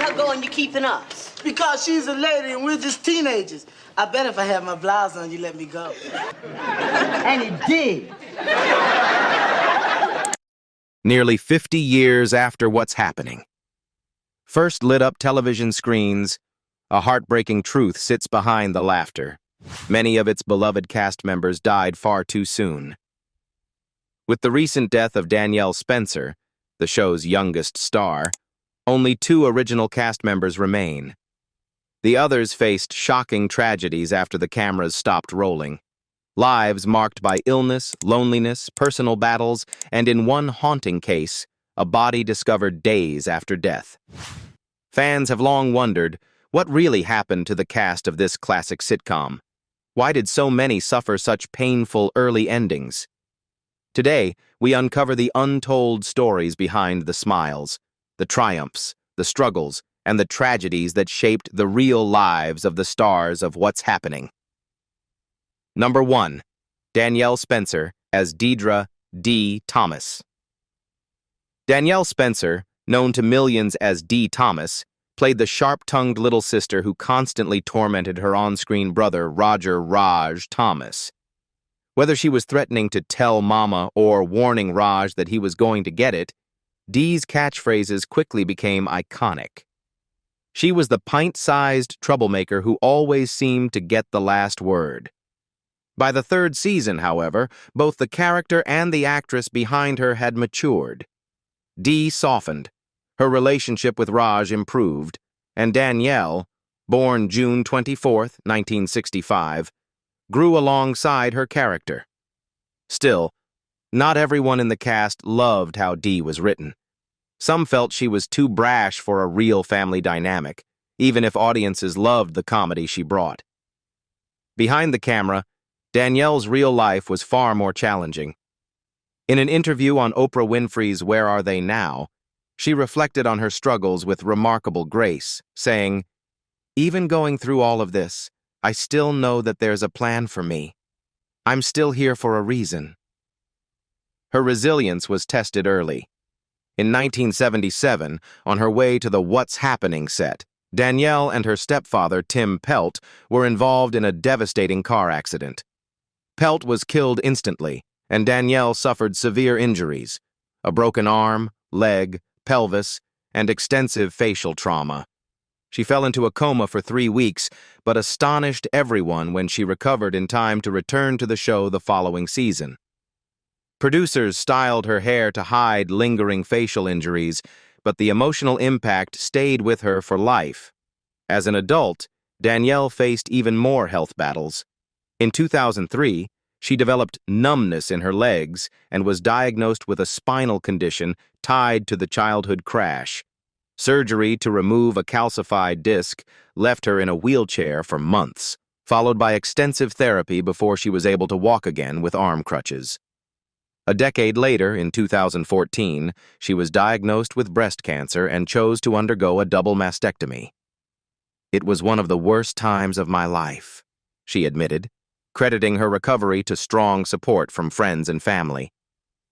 her going to Keeping Us? Because she's a lady and we're just teenagers. I bet if I have my blouse on, you let me go. And it did. Nearly 50 years after What's Happening. First lit up television screens, a heartbreaking truth sits behind the laughter. Many of its beloved cast members died far too soon. With the recent death of Danielle Spencer, the show's youngest star, only 2 original cast members remain. The others faced shocking tragedies after the cameras stopped rolling. Lives marked by illness, loneliness, personal battles, and in one haunting case, a body discovered days after death. Fans have long wondered what really happened to the cast of this classic sitcom. Why did so many suffer such painful early endings? Today, we uncover the untold stories behind the smiles, the triumphs, the struggles, and the tragedies that shaped the real lives of the stars of What's Happening. Number 1. Danielle Spencer as Deidre D. Thomas. Danielle Spencer, known to millions as D. Thomas, played the sharp-tongued little sister who constantly tormented her on-screen brother, Roger Raj Thomas. Whether she was threatening to tell Mama or warning Raj that he was going to get it, Dee's catchphrases quickly became iconic. She was the pint-sized troublemaker who always seemed to get the last word. By the 3rd season, however, both the character and the actress behind her had matured. Dee softened, her relationship with Raj improved, and Danielle, born June 24, 1965, grew alongside her character. Still, not everyone in the cast loved how Dee was written. Some felt she was too brash for a real family dynamic, even if audiences loved the comedy she brought. Behind the camera, Danielle's real life was far more challenging. In an interview on Oprah Winfrey's Where Are They Now?, she reflected on her struggles with remarkable grace, saying, "Even going through all of this, I still know that there's a plan for me. I'm still here for a reason." Her resilience was tested early. In 1977, on her way to the What's Happening set, Danielle and her stepfather, Tim Pelt, were involved in a devastating car accident. Pelt was killed instantly, and Danielle suffered severe injuries, a broken arm, leg, pelvis, and extensive facial trauma. She fell into a coma for 3 weeks, but astonished everyone when she recovered in time to return to the show the following season. Producers styled her hair to hide lingering facial injuries, but the emotional impact stayed with her for life. As an adult, Danielle faced even more health battles. In 2003, she developed numbness in her legs and was diagnosed with a spinal condition tied to the childhood crash. Surgery to remove a calcified disc left her in a wheelchair for months, followed by extensive therapy before she was able to walk again with arm crutches. A decade later, in 2014, she was diagnosed with breast cancer and chose to undergo a double mastectomy. "It was one of the worst times of my life," she admitted, crediting her recovery to strong support from friends and family.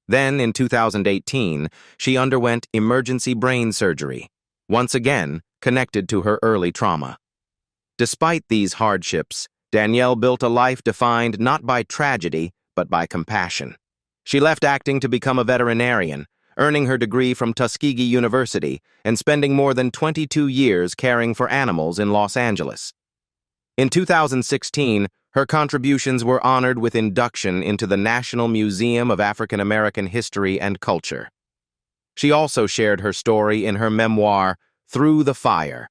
Then, in 2018, she underwent emergency brain surgery, once again connected to her early trauma. Despite these hardships, Danielle built a life defined not by tragedy, but by compassion. She left acting to become a veterinarian, earning her degree from Tuskegee University and spending more than 22 years caring for animals in Los Angeles. In 2016, her contributions were honored with induction into the National Museum of African American History and Culture. She also shared her story in her memoir, Through the Fire,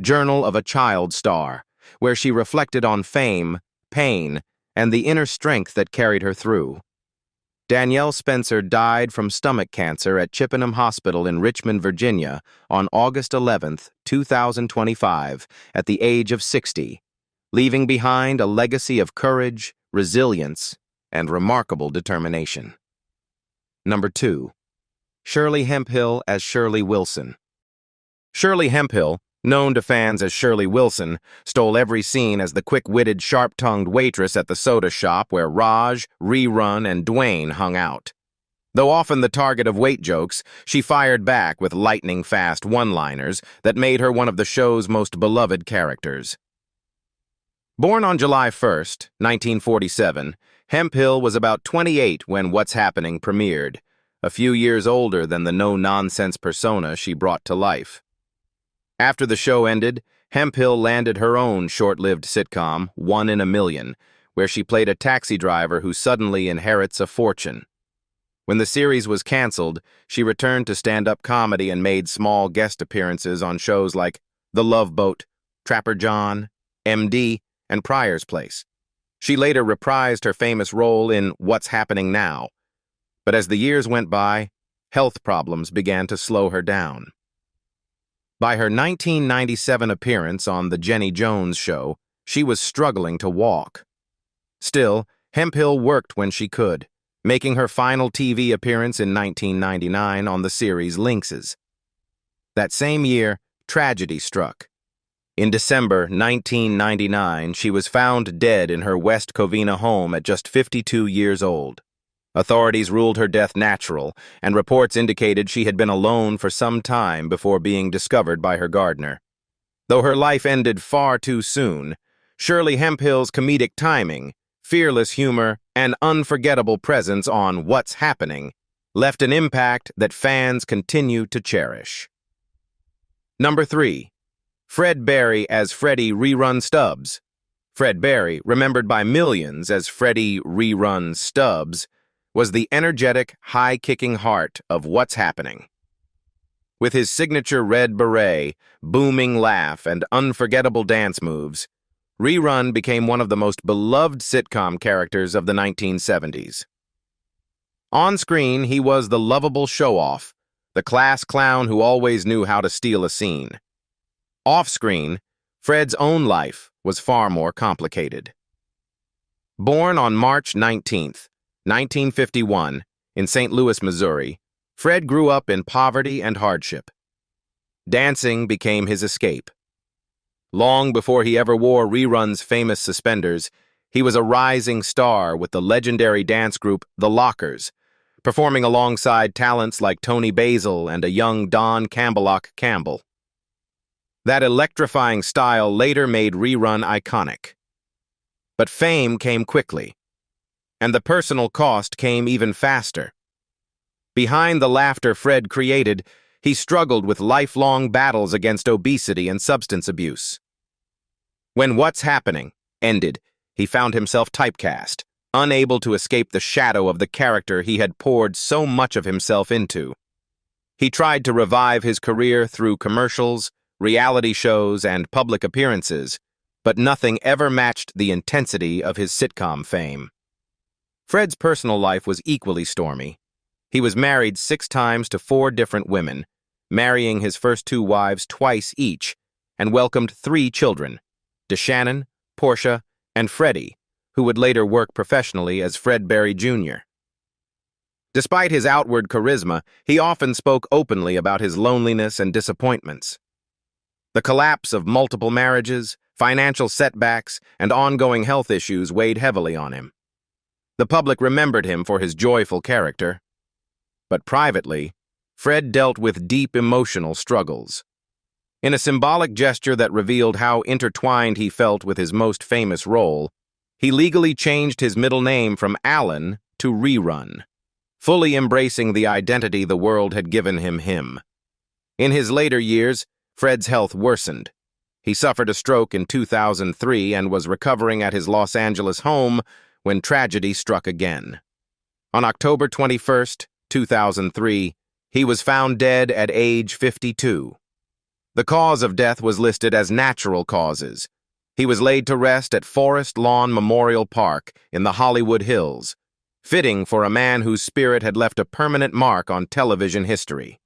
Journal of a Child Star, where she reflected on fame, pain, and the inner strength that carried her through. Danielle Spencer died from stomach cancer at Chippenham Hospital in Richmond, Virginia, on August 11, 2025, at the age of 60, leaving behind a legacy of courage, resilience, and remarkable determination. Number 2. Shirley Hemphill as Shirley Wilson. Shirley Hemphill, known to fans as Shirley Wilson, stole every scene as the quick-witted, sharp-tongued waitress at the soda shop where Raj, Rerun, and Dwayne hung out. Though often the target of weight jokes, she fired back with lightning-fast one-liners that made her one of the show's most beloved characters. Born on July 1st, 1947, Hemphill was about 28 when What's Happening premiered, a few years older than the no-nonsense persona she brought to life. After the show ended, Hemphill landed her own short-lived sitcom, One in a Million, where she played a taxi driver who suddenly inherits a fortune. When the series was canceled, she returned to stand-up comedy and made small guest appearances on shows like The Love Boat, Trapper John, MD, and Pryor's Place. She later reprised her famous role in What's Happening Now. But as the years went by, health problems began to slow her down. By her 1997 appearance on The Jenny Jones Show, she was struggling to walk. Still, Hemphill worked when she could, making her final TV appearance in 1999 on the series Lynxes. That same year, tragedy struck. In December 1999, she was found dead in her West Covina home at just 52 years old. Authorities ruled her death natural, and reports indicated she had been alone for some time before being discovered by her gardener. Though her life ended far too soon, Shirley Hemphill's comedic timing, fearless humor, and unforgettable presence on What's Happening left an impact that fans continue to cherish. Number 3. Fred Berry as Freddie Rerun Stubbs. Fred Berry, remembered by millions as Freddie Rerun Stubbs, was the energetic, high-kicking heart of What's Happening. With his signature red beret, booming laugh, and unforgettable dance moves, Rerun became one of the most beloved sitcom characters of the 1970s. On screen, he was the lovable show-off, the class clown who always knew how to steal a scene. Off-screen, Fred's own life was far more complicated. Born on March 19, 1951, in St. Louis, Missouri, Fred grew up in poverty and hardship. Dancing became his escape. Long before he ever wore Rerun's famous suspenders, he was a rising star with the legendary dance group The Lockers, performing alongside talents like Tony Basil and a young Don Campbellock Campbell. That electrifying style later made Rerun iconic. But fame came quickly, and the personal cost came even faster. Behind the laughter Fred created, he struggled with lifelong battles against obesity and substance abuse. When What's Happening ended, he found himself typecast, unable to escape the shadow of the character he had poured so much of himself into. He tried to revive his career through commercials, reality shows, and public appearances, but nothing ever matched the intensity of his sitcom fame. Fred's personal life was equally stormy. He was married 6 times to 4 different women, marrying his first 2 wives twice each, and welcomed 3 children, DeShannon, Portia, and Freddie, who would later work professionally as Fred Berry Jr. Despite his outward charisma, he often spoke openly about his loneliness and disappointments. The collapse of multiple marriages, financial setbacks, and ongoing health issues weighed heavily on him. The public remembered him for his joyful character. But privately, Fred dealt with deep emotional struggles. In a symbolic gesture that revealed how intertwined he felt with his most famous role, he legally changed his middle name from Allen to Rerun, fully embracing the identity the world had given him. In his later years, Fred's health worsened. He suffered a stroke in 2003 and was recovering at his Los Angeles home when tragedy struck again. On October 21, 2003, he was found dead at age 52. The cause of death was listed as natural causes. He was laid to rest at Forest Lawn Memorial Park in the Hollywood Hills, fitting for a man whose spirit had left a permanent mark on television history.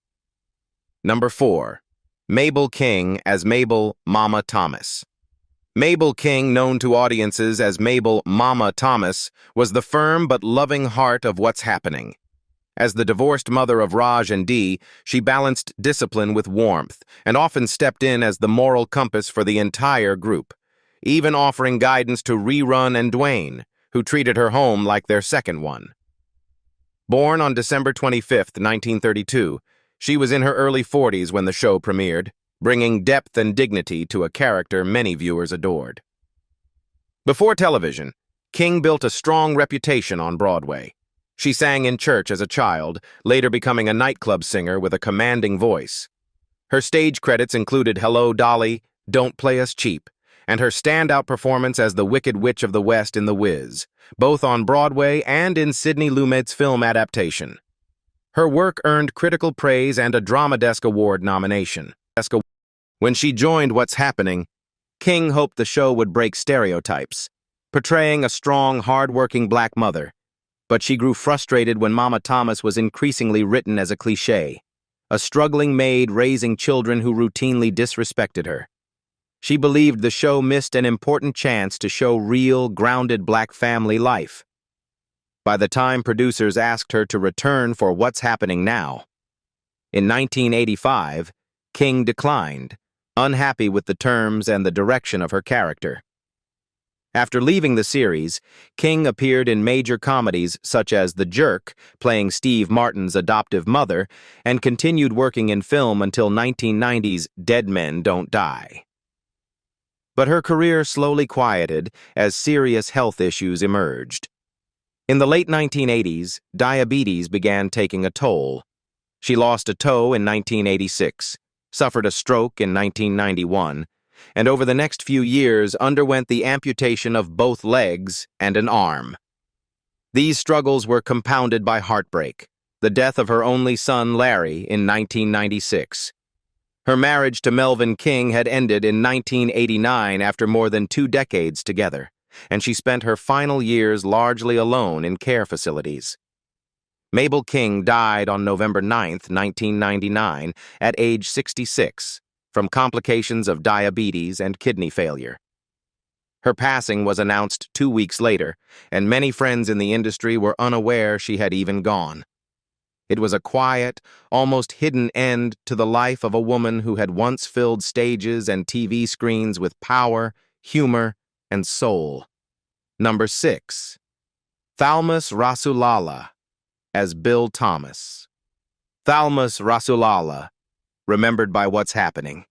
Number 4. Mabel King as Mabel Mama Thomas. Mabel King, known to audiences as Mabel Mama Thomas, was the firm but loving heart of What's Happening. As the divorced mother of Raj and Dee, she balanced discipline with warmth and often stepped in as the moral compass for the entire group, even offering guidance to Rerun and Dwayne, who treated her home like their second one. Born on December 25, 1932, she was in her early 40s when the show premiered, bringing depth and dignity to a character many viewers adored. Before television, King built a strong reputation on Broadway. She sang in church as a child, later becoming a nightclub singer with a commanding voice. Her stage credits included Hello, Dolly, Don't Play Us Cheap, and her standout performance as the Wicked Witch of the West in The Wiz, both on Broadway and in Sidney Lumet's film adaptation. Her work earned critical praise and a Drama Desk Award nomination. When she joined What's Happening, King hoped the show would break stereotypes, portraying a strong, hard-working black mother. But she grew frustrated when Mama Thomas was increasingly written as a cliché, a struggling maid raising children who routinely disrespected her. She believed the show missed an important chance to show real, grounded black family life. By the time producers asked her to return for What's Happening Now, in 1985, King declined, unhappy with the terms and the direction of her character. After leaving the series, King appeared in major comedies such as The Jerk, playing Steve Martin's adoptive mother, and continued working in film until 1990's Dead Men Don't Die. But her career slowly quieted as serious health issues emerged. In the late 1980s, diabetes began taking a toll. She lost a toe in 1986, suffered a stroke in 1991, and over the next few years underwent the amputation of both legs and an arm. These struggles were compounded by heartbreak, the death of her only son Larry in 1996. Her marriage to Melvin King had ended in 1989 after more than 2 decades together, and she spent her final years largely alone in care facilities. Mabel King died on November 9, 1999, at age 66, from complications of diabetes and kidney failure. Her passing was announced 2 weeks later, and many friends in the industry were unaware she had even gone. It was a quiet, almost hidden end to the life of a woman who had once filled stages and TV screens with power, humor, and soul. Number 6. Thalmus Rasulala as Bill Thomas. Thalmus Rasulala, remembered by What's Happening.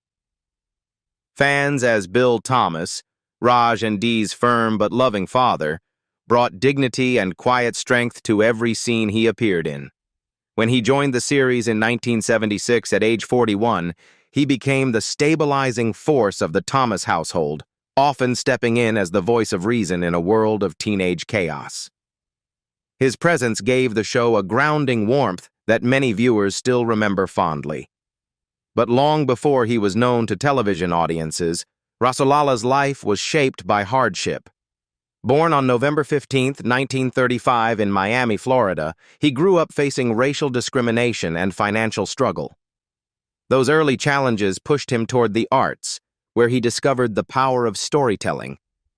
Fans as Bill Thomas, Raj and Dee's firm but loving father, brought dignity and quiet strength to every scene he appeared in. When he joined the series in 1976 at age 41, he became the stabilizing force of the Thomas household, often stepping in as the voice of reason in a world of teenage chaos. His presence gave the show a grounding warmth that many viewers still remember fondly. But long before he was known to television audiences, Rasulala's life was shaped by hardship. Born on November 15, 1935 in Miami, Florida, he grew up facing racial discrimination and financial struggle. Those early challenges pushed him toward the arts, where he discovered the power of storytelling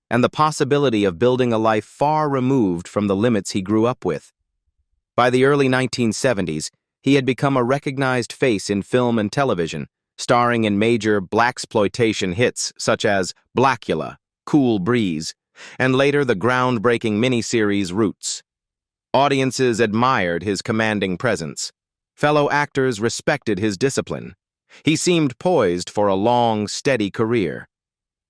and the possibility of building a life far removed from the limits he grew up with. By the early 1970s, he had become a recognized face in film and television, starring in major blaxploitation hits such as Blackula, Cool Breeze, and later the groundbreaking miniseries Roots. Audiences admired his commanding presence. Fellow actors respected his discipline. He seemed poised for a long, steady career.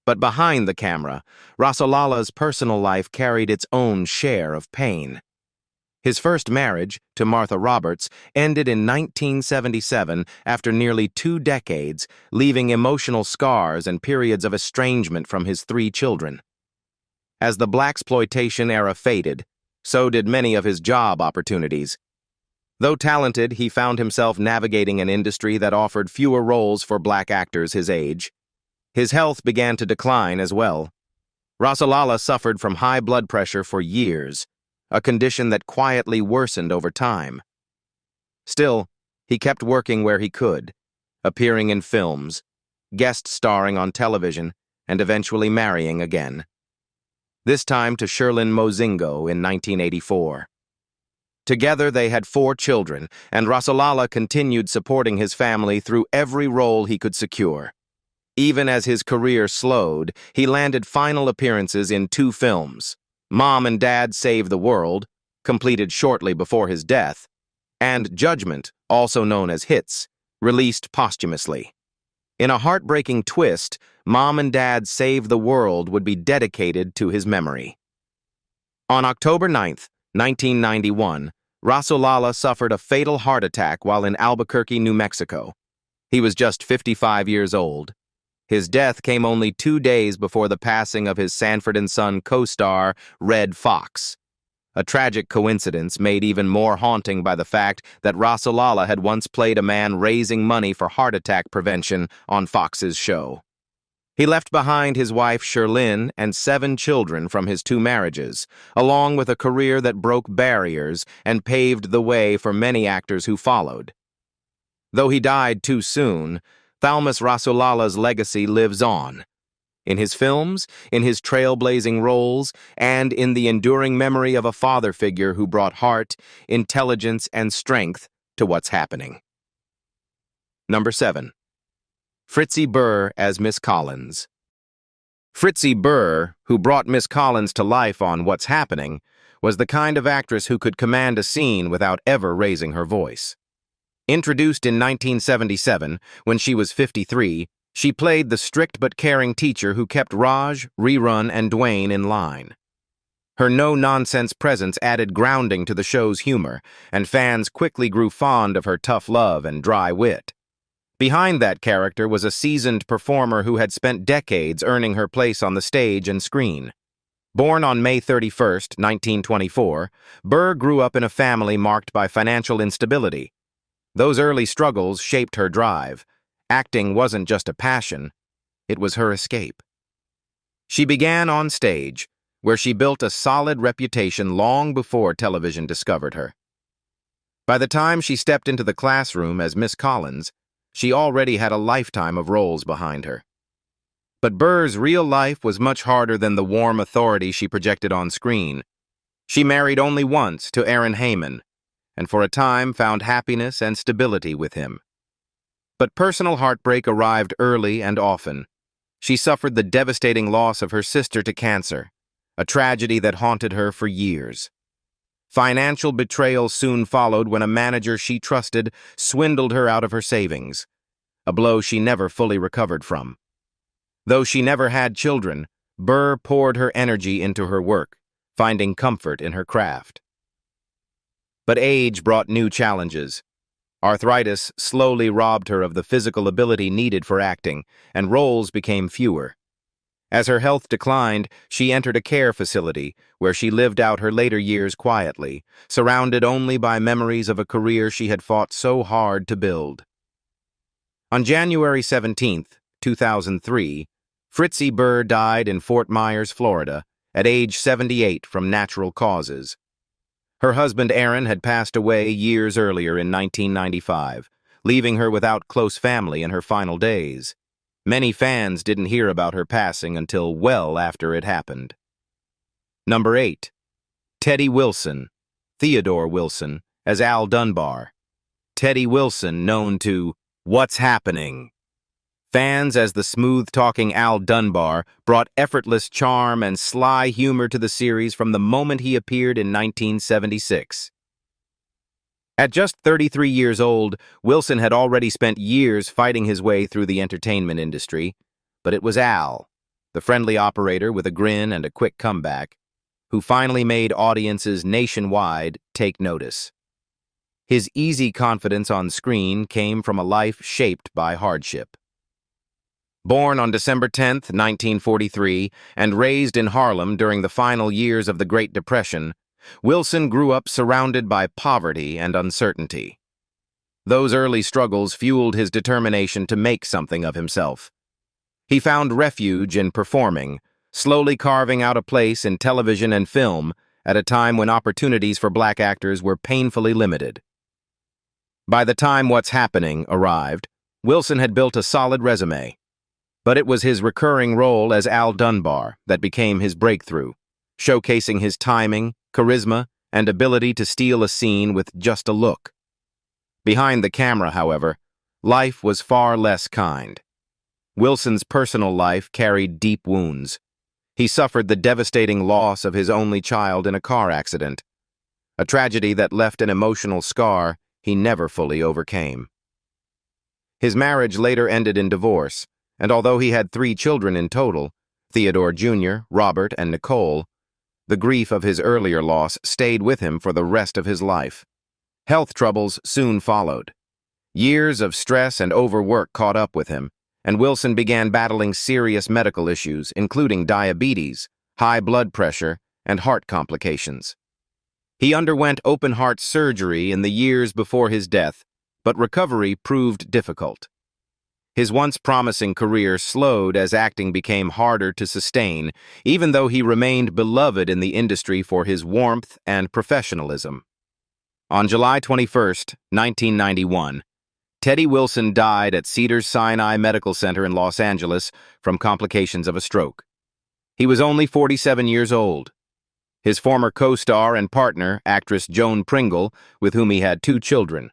But behind the camera, Rasulala's personal life carried its own share of pain. His first marriage, to Martha Roberts, ended in 1977 after nearly 2 decades, leaving emotional scars and periods of estrangement from his 3 children. As the blaxploitation era faded, so did many of his job opportunities. Though talented, he found himself navigating an industry that offered fewer roles for black actors his age. His health began to decline as well. Rasulala suffered from high blood pressure for years, a condition that quietly worsened over time. Still, he kept working where he could, appearing in films, guest starring on television, and eventually marrying again. This time to Shirley Mozingo in 1984. Together they had 4 children, and Rasulala continued supporting his family through every role he could secure. Even as his career slowed, he landed final appearances in 2 films, Mom and Dad Save the World, completed shortly before his death, and Judgment, also known as Hits, released posthumously. In a heartbreaking twist, Mom and Dad Save the World would be dedicated to his memory. On October 9, 1991, Rasulala suffered a fatal heart attack while in Albuquerque, New Mexico. He was just 55 years old. His death came only 2 days before the passing of his Sanford and Son co-star, Redd Foxx. A tragic coincidence made even more haunting by the fact that Rasulala had once played a man raising money for heart attack prevention on Fox's show. He left behind his wife Shirley and 7 children from his 2 marriages, along with a career that broke barriers and paved the way for many actors who followed. Though he died too soon, Thalmus Rasulala's legacy lives on. In his films, in his trailblazing roles, and in the enduring memory of a father figure who brought heart, intelligence, and strength to what's happening. Number 7. Fritzi Burr as Miss Collins. Fritzi Burr, who brought Miss Collins to life on What's Happening, was the kind of actress who could command a scene without ever raising her voice. Introduced in 1977, when she was 53, she played the strict but caring teacher who kept Raj, Rerun, and Dwayne in line. Her no-nonsense presence added grounding to the show's humor, and fans quickly grew fond of her tough love and dry wit. Behind that character was a seasoned performer who had spent decades earning her place on the stage and screen. Born on May 31, 1924, Burr grew up in a family marked by financial instability. Those early struggles shaped her drive. Acting wasn't just a passion, it was her escape. She began on stage, where she built a solid reputation long before television discovered her. By the time she stepped into the classroom as Miss Collins, she already had a lifetime of roles behind her. But Burr's real life was much harder than the warm authority she projected on screen. She married only once to Aaron Heyman, and for a time found happiness and stability with him. But personal heartbreak arrived early and often. She suffered the devastating loss of her sister to cancer, a tragedy that haunted her for years. Financial betrayal soon followed when a manager she trusted swindled her out of her savings, a blow she never fully recovered from. Though she never had children, Burr poured her energy into her work, finding comfort in her craft. But age brought new challenges. Arthritis slowly robbed her of the physical ability needed for acting, and roles became fewer. As her health declined, she entered a care facility, where she lived out her later years quietly, surrounded only by memories of a career she had fought so hard to build. On January 17, 2003, Fritzi Burr died in Fort Myers, Florida, at age 78 from natural causes. Her husband Aaron had passed away years earlier in 1995, leaving her without close family in her final days. Many fans didn't hear about her passing until well after it happened. Number 8. Teddy Wilson, Theodore Wilson, as Al Dunbar. Teddy Wilson, known to What's Happening. Fans as the smooth-talking Al Dunbar brought effortless charm and sly humor to the series from the moment he appeared in 1976. At just 33 years old, Wilson had already spent years fighting his way through the entertainment industry, but it was Al, the friendly operator with a grin and a quick comeback, who finally made audiences nationwide take notice. His easy confidence on screen came from a life shaped by hardship. Born on December 10, 1943, and raised in Harlem during the final years of the Great Depression, Wilson grew up surrounded by poverty and uncertainty. Those early struggles fueled his determination to make something of himself. He found refuge in performing, slowly carving out a place in television and film at a time when opportunities for black actors were painfully limited. By the time What's Happening arrived, Wilson had built a solid resume. But it was his recurring role as Al Dunbar that became his breakthrough, showcasing his timing, charisma, and ability to steal a scene with just a look. Behind the camera, however, life was far less kind. Wilson's personal life carried deep wounds. He suffered the devastating loss of his only child in a car accident. a tragedy that left an emotional scar he never fully overcame. His marriage later ended in divorce, and although he had 3 children in total, Theodore Jr., Robert, and Nicole, the grief of his earlier loss stayed with him for the rest of his life. Health troubles soon followed. Years of stress and overwork caught up with him, and Wilson began battling serious medical issues, including diabetes, high blood pressure, and heart complications. He underwent open-heart surgery in the years before his death, but recovery proved difficult. His once promising career slowed as acting became harder to sustain, even though he remained beloved in the industry for his warmth and professionalism. On July 21, 1991, Teddy Wilson died at Cedars-Sinai Medical Center in Los Angeles from complications of a stroke. He was only 47 years old. His former co-star and partner, actress Joan Pringle, with whom he had 2 children,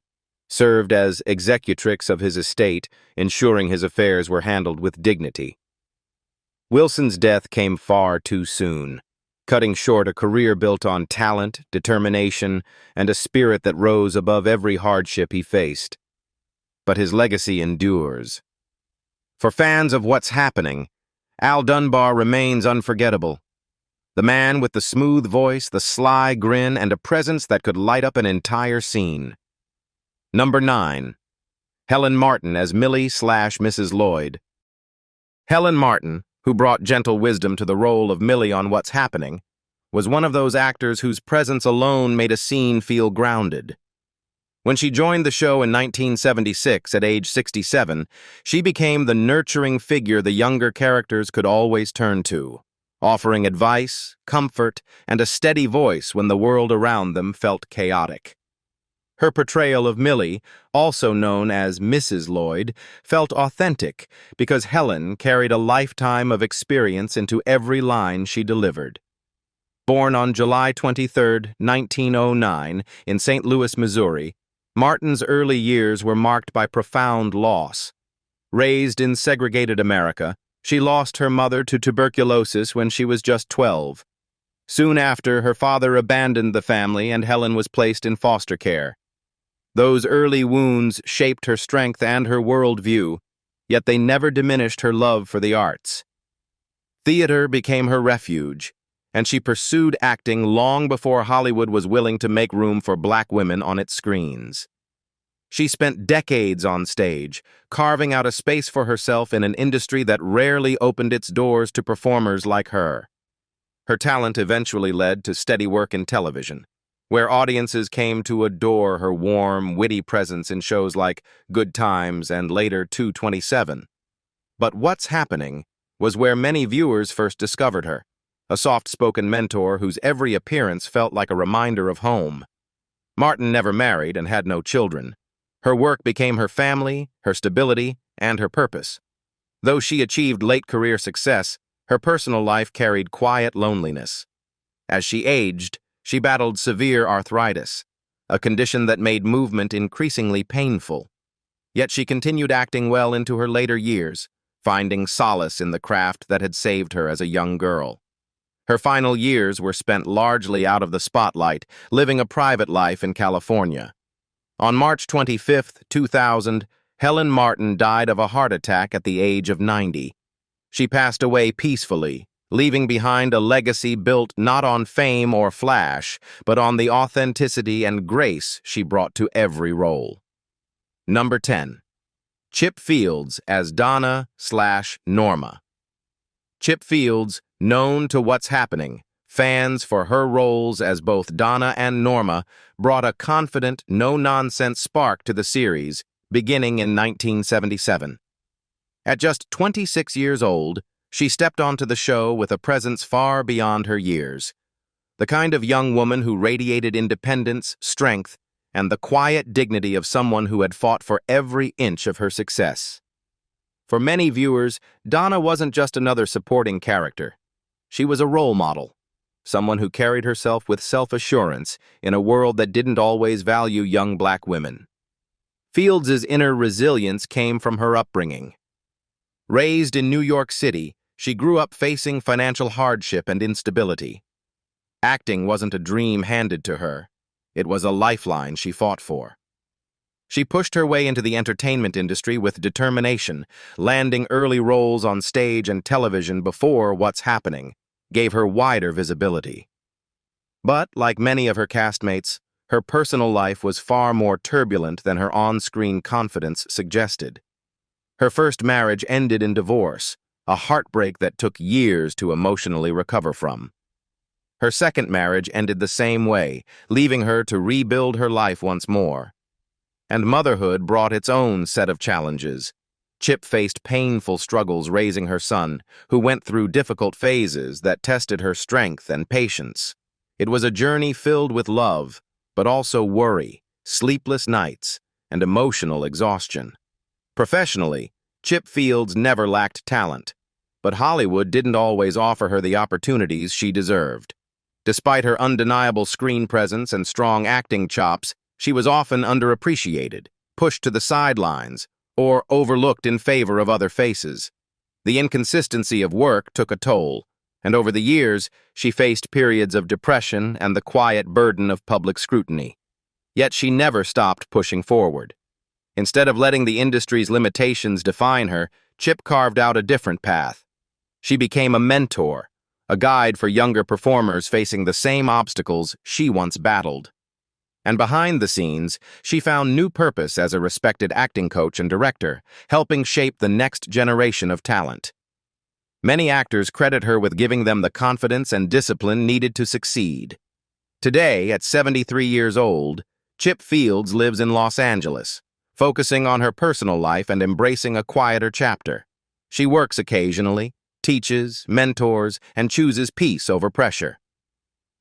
served as executrix of his estate, ensuring his affairs were handled with dignity. Wilson's death came far too soon, cutting short a career built on talent, determination, and a spirit that rose above every hardship he faced. But his legacy endures. For fans of What's Happening, Al Dunbar remains unforgettable. The man with the smooth voice, the sly grin, and a presence that could light up an entire scene. Number 9. Helen Martin as Millie/Mrs. Lloyd. Helen Martin, who brought gentle wisdom to the role of Millie on What's Happening, was one of those actors whose presence alone made a scene feel grounded. When she joined the show in 1976 at age 67, she became the nurturing figure the younger characters could always turn to, offering advice, comfort, and a steady voice when the world around them felt chaotic. Her portrayal of Millie, also known as Mrs. Lloyd, felt authentic because Helen carried a lifetime of experience into every line she delivered. Born on July 23, 1909, in St. Louis, Missouri, Martin's early years were marked by profound loss. Raised in segregated America, she lost her mother to tuberculosis when she was just 12. Soon after, her father abandoned the family and Helen was placed in foster care. Those early wounds shaped her strength and her worldview, yet they never diminished her love for the arts. Theater became her refuge, and she pursued acting long before Hollywood was willing to make room for black women on its screens. She spent decades on stage, carving out a space for herself in an industry that rarely opened its doors to performers like her. Her talent eventually led to steady work in television, where audiences came to adore her warm, witty presence in shows like Good Times and later 227. But What's Happening was where many viewers first discovered her, a soft-spoken mentor whose every appearance felt like a reminder of home. Martin never married and had no children. Her work became her family, her stability, and her purpose. Though she achieved late career success, her personal life carried quiet loneliness. As she aged, she battled severe arthritis, a condition that made movement increasingly painful. Yet she continued acting well into her later years, finding solace in the craft that had saved her as a young girl. Her final years were spent largely out of the spotlight, living a private life in California. On March 25, 2000, Helen Martin died of a heart attack at the age of 90. She passed away peacefully, leaving behind a legacy built not on fame or flash, but on the authenticity and grace she brought to every role. Number 10. Chip Fields as Donna/Norma. Chip Fields, known to What's Happening, fans for her roles as both Donna and Norma, brought a confident, no-nonsense spark to the series, beginning in 1977. At just 26 years old, she stepped onto the show with a presence far beyond her years. The kind of young woman who radiated independence, strength, and the quiet dignity of someone who had fought for every inch of her success. For many viewers, Donna wasn't just another supporting character. She was a role model, someone who carried herself with self-assurance in a world that didn't always value young black women. Fields' inner resilience came from her upbringing. Raised in New York City, she grew up facing financial hardship and instability. Acting wasn't a dream handed to her. It was a lifeline she fought for. She pushed her way into the entertainment industry with determination, landing early roles on stage and television before What's Happening gave her wider visibility. But, like many of her castmates, her personal life was far more turbulent than her on-screen confidence suggested. Her first marriage ended in divorce, a heartbreak that took years to emotionally recover from. Her second marriage ended the same way, leaving her to rebuild her life once more. And motherhood brought its own set of challenges. Chip faced painful struggles raising her son, who went through difficult phases that tested her strength and patience. It was a journey filled with love, but also worry, sleepless nights, and emotional exhaustion. Professionally, Chip Fields never lacked talent, but Hollywood didn't always offer her the opportunities she deserved. Despite her undeniable screen presence and strong acting chops, she was often underappreciated, pushed to the sidelines, or overlooked in favor of other faces. The inconsistency of work took a toll, and over the years, she faced periods of depression and the quiet burden of public scrutiny. Yet she never stopped pushing forward. Instead of letting the industry's limitations define her, Chip carved out a different path. She became a mentor, a guide for younger performers facing the same obstacles she once battled. And behind the scenes, she found new purpose as a respected acting coach and director, helping shape the next generation of talent. Many actors credit her with giving them the confidence and discipline needed to succeed. Today, at 73 years old, Chip Fields lives in Los Angeles, focusing on her personal life and embracing a quieter chapter. She works occasionally, teaches, mentors, and chooses peace over pressure.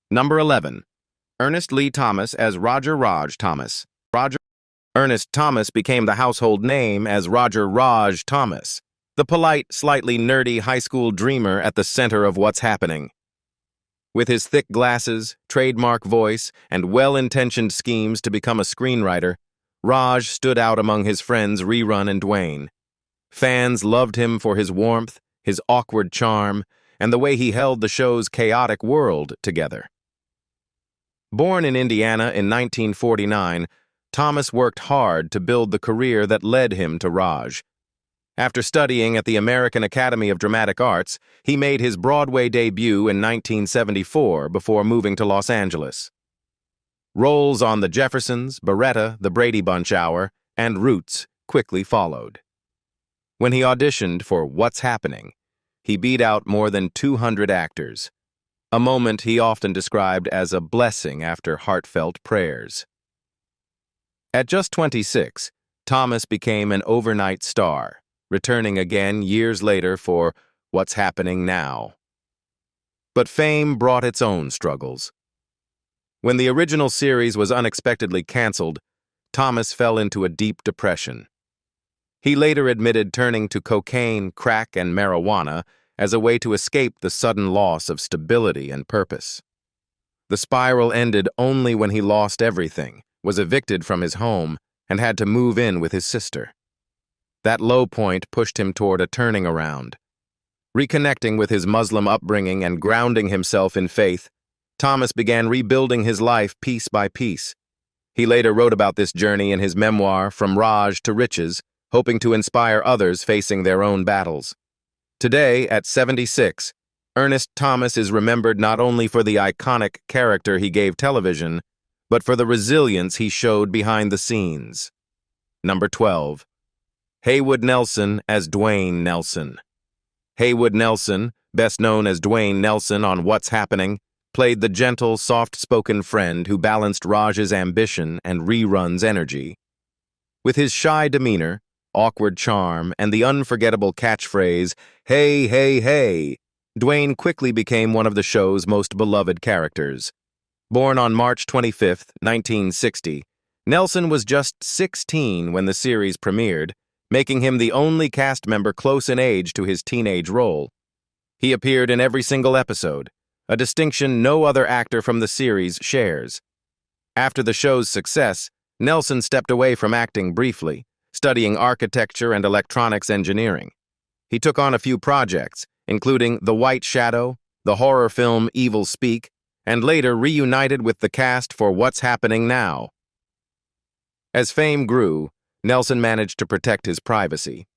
Number 11. Ernest Lee Thomas as Roger Raj Thomas. Ernest Thomas became the household name as Roger Raj Thomas, the polite, slightly nerdy high school dreamer at the center of What's Happening. With his thick glasses, trademark voice, and well-intentioned schemes to become a screenwriter, Raj stood out among his friends Rerun and Dwayne. Fans loved him for his warmth, his awkward charm, and the way he held the show's chaotic world together. Born in Indiana in 1949, Thomas worked hard to build the career that led him to Raj. After studying at the American Academy of Dramatic Arts, he made his Broadway debut in 1974 before moving to Los Angeles. Roles on The Jeffersons, Baretta, The Brady Bunch Hour, and Roots quickly followed. When he auditioned for What's Happening, he beat out more than 200 actors, a moment he often described as a blessing after heartfelt prayers. At just 26, Thomas became an overnight star, returning again years later for What's Happening Now. But fame brought its own struggles. When the original series was unexpectedly canceled, Thomas fell into a deep depression. He later admitted turning to cocaine, crack, and marijuana as a way to escape the sudden loss of stability and purpose. The spiral ended only when he lost everything, was evicted from his home, and had to move in with his sister. That low point pushed him toward a turning around. Reconnecting with his Muslim upbringing and grounding himself in faith, Thomas began rebuilding his life piece by piece. He later wrote about this journey in his memoir, From Raj to Riches, hoping to inspire others facing their own battles. Today, at 76, Ernest Thomas is remembered not only for the iconic character he gave television, but for the resilience he showed behind the scenes. Number 12. Haywood Nelson as Dwayne Nelson. Haywood Nelson, best known as Dwayne Nelson on What's Happening, played the gentle, soft-spoken friend who balanced Raj's ambition and Rerun's energy. With his shy demeanor, awkward charm, and the unforgettable catchphrase, "Hey, hey, hey," Dwayne quickly became one of the show's most beloved characters. Born on March 25, 1960, Nelson was just 16 when the series premiered, making him the only cast member close in age to his teenage role. He appeared in every single episode, a distinction no other actor from the series shares. After the show's success, Nelson stepped away from acting briefly, studying architecture and electronics engineering. He took on a few projects, including The White Shadow, the horror film Evil Speak, and later reunited with the cast for What's Happening Now. As fame grew, Nelson managed to protect his privacy,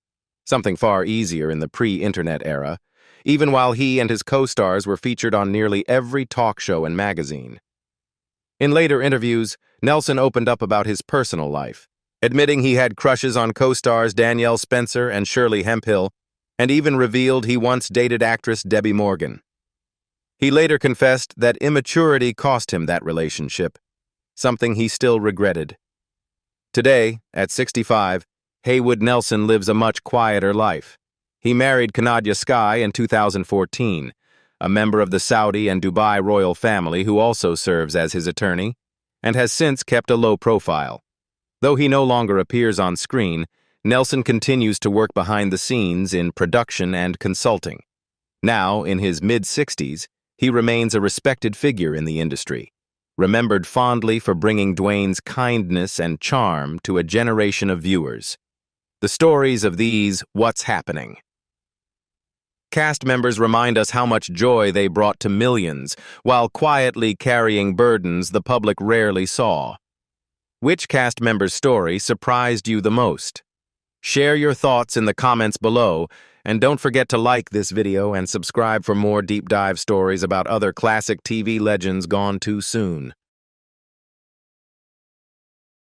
something far easier in the pre-internet era, even while he and his co-stars were featured on nearly every talk show and magazine. In later interviews, Nelson opened up about his personal life, admitting he had crushes on co-stars Danielle Spencer and Shirley Hemphill, and even revealed he once dated actress Debbie Morgan. He later confessed that immaturity cost him that relationship, something he still regretted. Today, at 65, Haywood Nelson lives a much quieter life. He married Kanadia Sky in 2014, a member of the Saudi and Dubai royal family who also serves as his attorney, and has since kept a low profile. Though he no longer appears on screen, Nelson continues to work behind the scenes in production and consulting. Now, in his mid-60s, he remains a respected figure in the industry, remembered fondly for bringing Dwayne's kindness and charm to a generation of viewers. The stories of these What's Happening cast members remind us how much joy they brought to millions, while quietly carrying burdens the public rarely saw. Which cast member's story surprised you the most? Share your thoughts in the comments below, and don't forget to like this video and subscribe for more deep dive stories about other classic TV legends gone too soon.